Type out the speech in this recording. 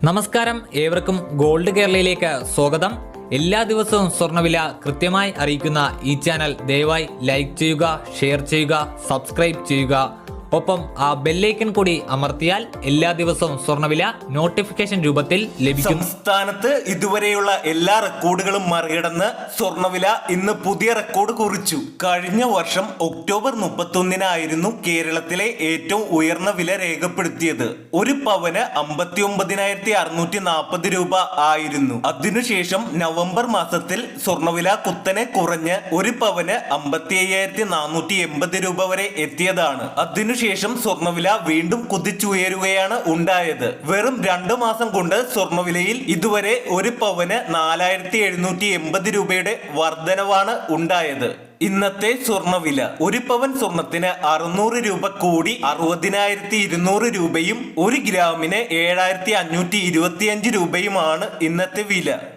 നമസ്കാരം, ഏവർക്കും ഗോൾഡ് കേരളയിലേക്ക് സ്വാഗതം. എല്ലാ ദിവസവും സ്വർണ്ണവില കൃത്യമായി അറിയിക്കുന്ന ഈ ചാനൽ ദയവായി ലൈക്ക് ചെയ്യുക, ഷെയർ ചെയ്യുക, സബ്സ്ക്രൈബ് ചെയ്യുക. ഒപ്പം ആ ബെല്ലൈക്കൺ കൂടി അമർത്തിയാൽ എല്ലാ ദിവസവും സ്വർണ്ണവില നോട്ടിഫിക്കേഷൻ രൂപത്തിൽ ലഭിക്കും. സംസ്ഥാനത്ത് ഇതുവരെയുള്ള എല്ലാ റെക്കോർഡുകളും മറികടന്ന് സ്വർണ്ണവില ഇന്ന് പുതിയ റെക്കോർഡ് കുറിച്ചു. കഴിഞ്ഞ വർഷം ഒക്ടോബർ 31-നായിരുന്നു കേരളത്തിലെ ഏറ്റവും ഉയർന്ന വില രേഖപ്പെടുത്തിയത്. ഒരു പവന് 59,640 രൂപ ആയിരുന്നു. അതിനുശേഷം നവംബർ മാസത്തിൽ സ്വർണ്ണവില കുത്തനെ കുറഞ്ഞ് ഒരു പവന് 55,480 രൂപ വരെ എത്തിയതാണ്. അതിനുശേഷം സ്വർണ്ണവില വീണ്ടും കുതിച്ചുയരുകയാണ് ഉണ്ടായത്. വെറും 2 മാസം കൊണ്ട് സ്വർണ്ണവിലയിൽ ഇതുവരെ ഒരു പവന് 4,780 രൂപയുടെ വർധനവാണ് ഉണ്ടായത്. ഇന്നത്തെ സ്വർണ്ണവില ഒരു പവൻ സ്വർണത്തിന് 600 രൂപ കൂടി 60,200 രൂപയും 1 ഗ്രാമിന് 7,525 രൂപയുമാണ് ഇന്നത്തെ വില.